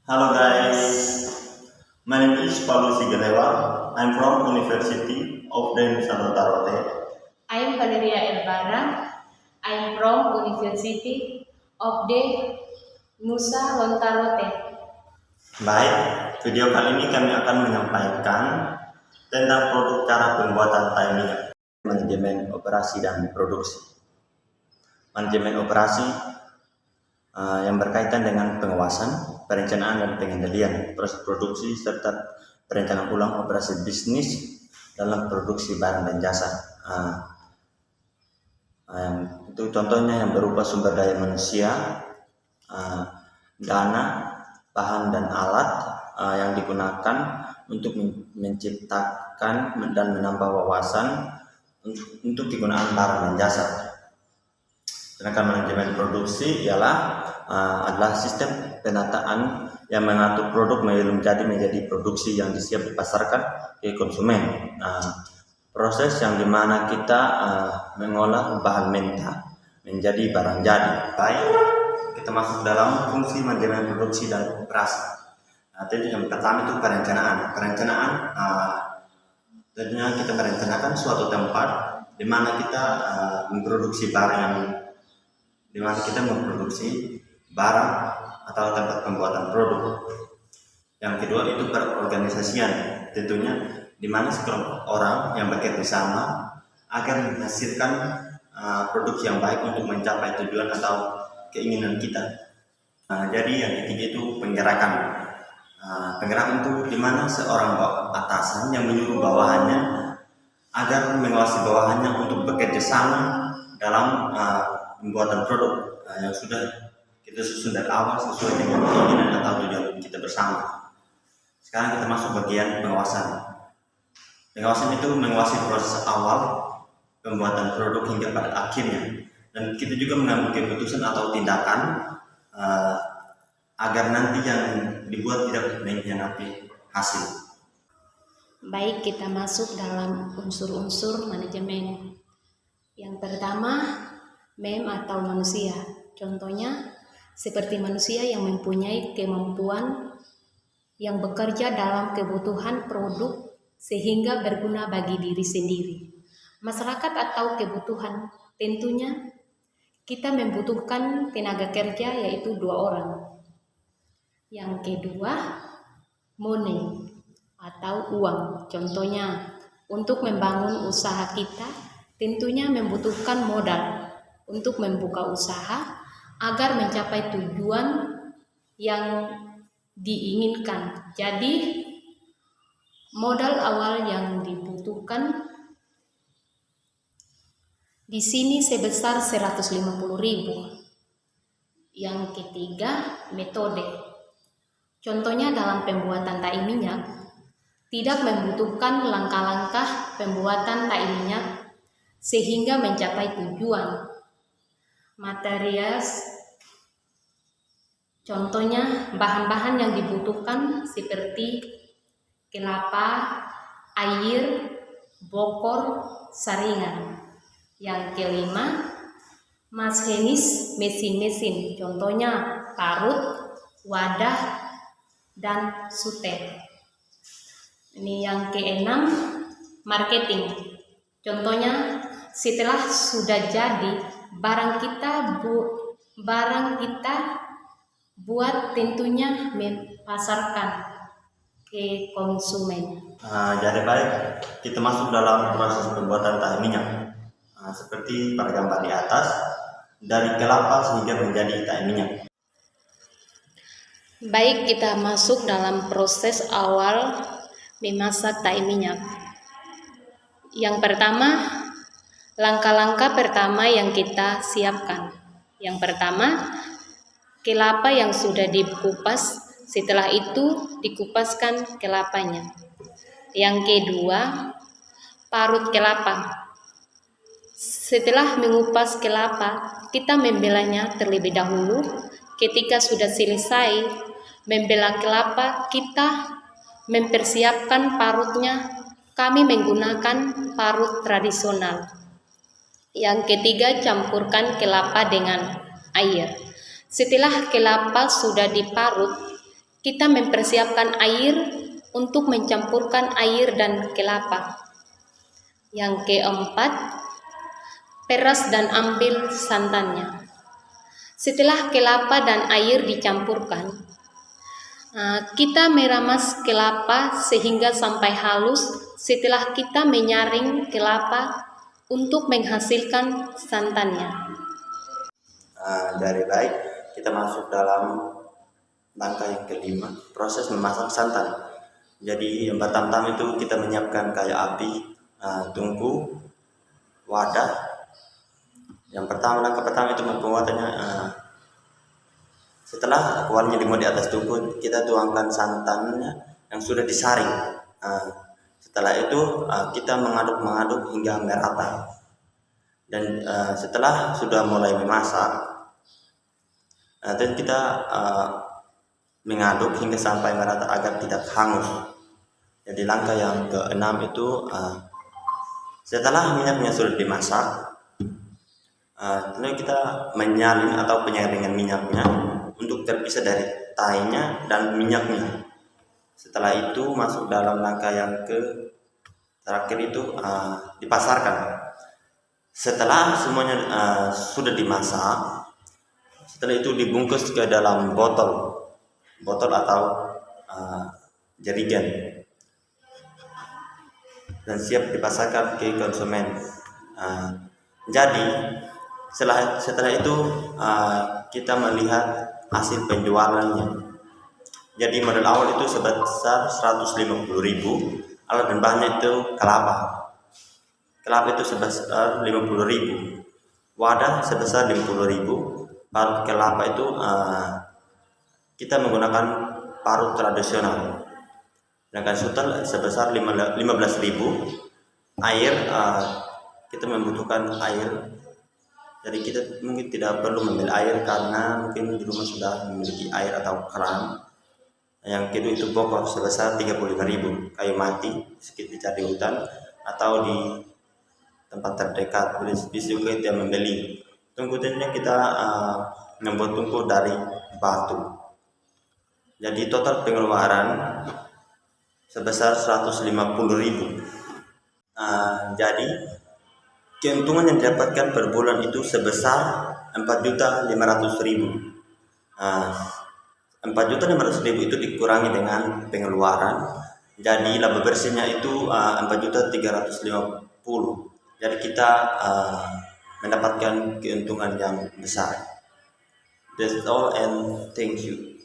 Hello guys, my name is Paulo Sigalewa. I'm from University of the Nusa Tenggara. I am Valeria Elvara. I am from University of the Nusa Tenggara. Baik, video kali ini kami akan menyampaikan tentang produk cara pembuatan tae minyak, manajemen operasi dan produksi. Manajemen operasi yang berkaitan dengan pengawasan, perencanaan dan pengendalian proses produksi serta perencanaan ulang operasi bisnis dalam produksi barang dan jasa. Itu contohnya yang berupa sumber daya manusia, dana, bahan dan alat yang digunakan untuk menciptakan dan menambah wawasan untuk kegunaan barang dan jasa. Sedangkan manajemen produksi adalah sistem penataan yang mengatur produk menjadi produksi yang siap dipasarkan ke konsumen. Proses yang dimana kita mengolah bahan mentah menjadi barang jadi. Baik, kita masuk dalam fungsi manajemen produksi dan operasi. Tentu yang pertama itu perencanaan. Tentunya kita merencanakan suatu tempat di mana kita memproduksi barang atau tempat pembuatan produk. Yang kedua itu perorganisasian, tentunya di mana sekelompok orang yang bekerja sama agar menghasilkan produk yang baik untuk mencapai tujuan atau keinginan kita. Jadi yang ketiga itu penggerakan. Penggerakan itu di mana seorang atasan yang menyuruh bawahannya agar mengawasi bawahannya untuk bekerja sama dalam pembuatan produk yang sudah kita susun dari awal sesuai dengan keinginan atau tujuan kita bersama. Sekarang kita masuk bagian pengawasan. Pengawasan itu mengawasi proses awal pembuatan produk hingga pada akhirnya, dan kita juga mengambil keputusan atau tindakan agar nanti yang dibuat tidak mengkhianati hasil. Baik, kita masuk dalam unsur-unsur manajemen. Yang pertama, MEM atau manusia. Contohnya seperti manusia yang mempunyai kemampuan yang bekerja dalam kebutuhan produk sehingga berguna bagi diri sendiri. Masyarakat atau kebutuhan, tentunya kita membutuhkan tenaga kerja yaitu 2 orang. Yang kedua, money atau uang. Contohnya untuk membangun usaha kita tentunya membutuhkan modal untuk membuka usaha agar mencapai tujuan yang diinginkan. Jadi modal awal yang dibutuhkan di sini sebesar 150.000. Yang ketiga, metode. Contohnya dalam pembuatan tae minyak tidak membutuhkan langkah-langkah pembuatan tae minyak sehingga mencapai tujuan. Material, contohnya bahan-bahan yang dibutuhkan seperti kelapa, air, bokor, saringan. Yang kelima, mesin, contohnya parut, wadah, dan sutet. Ini yang keenam, marketing. Contohnya setelah sudah jadi barang kita buat tentunya mempasarkan ke konsumen. Jadi baik, kita masuk dalam proses pembuatan tae minyak. Seperti pada gambar di atas, dari kelapa sehingga menjadi tae minyak. Baik, kita masuk dalam proses awal memasak tae minyak. Yang pertama, langkah-langkah pertama yang kita siapkan. Yang pertama, kelapa yang sudah dikupas, setelah itu dikupaskan kelapanya. Yang kedua, parut kelapa. Setelah mengupas kelapa, kita membelahnya terlebih dahulu. Ketika sudah selesai membelah kelapa, kita mempersiapkan parutnya. Kami menggunakan parut tradisional. Yang ketiga, campurkan kelapa dengan air. Setelah kelapa sudah diparut, kita mempersiapkan air untuk mencampurkan air dan kelapa. Yang keempat, peras dan ambil santannya. Setelah kelapa dan air dicampurkan, kita meramas kelapa sehingga sampai halus. Setelah kita menyaring kelapa untuk menghasilkan santannya. Dari baik, kita masuk dalam langkah yang kelima, proses memasak santan. Jadi yang pertama itu kita menyiapkan kayu api, tungku, wadah. Langkah pertama itu pembuatannya. Setelah kuahnya dimuat di atas tungku, kita tuangkan santannya yang sudah disaring. Setelah itu kita mengaduk hingga merata. Dan setelah sudah mulai memasak, dan kita mengaduk hingga sampai merata agar tidak hangus. Jadi langkah yang keenam itu setelah minyaknya sudah dimasak, tentu kita menyalin atau penyaringan minyaknya untuk terpisah dari tainya dan minyaknya. Setelah itu masuk dalam langkah yang terakhir itu dipasarkan. Setelah semuanya sudah dimasak, setelah itu dibungkus ke dalam botol atau jerigen dan siap dipasarkan ke konsumen. Jadi setelah itu kita melihat hasil penjualannya. Jadi modal awal itu sebesar 150.000, alat dan bahannya itu kelapa itu sebesar 50.000, wadah sebesar 50.000, parut kelapa itu kita menggunakan parut tradisional, sedangkan sutel sebesar 15.000. Air kita membutuhkan air, jadi kita mungkin tidak perlu mengambil air karena mungkin di rumah sudah memiliki air atau keran. Yang kedua itu bokor sebesar 35.000, kayu mati sedikit dicari hutan atau di tempat terdekat, bisa juga kita membeli. Tungkunya kita membuat tungku dari batu. Jadi total pengeluaran sebesar 150.000. Jadi keuntungan yang didapatkan per bulan itu sebesar 4.500.000. 4.500.000 itu dikurangi dengan pengeluaran, jadi laba bersihnya itu 4.350.000. Jadi kita mendapatkan keuntungan yang besar. That's all and thank you.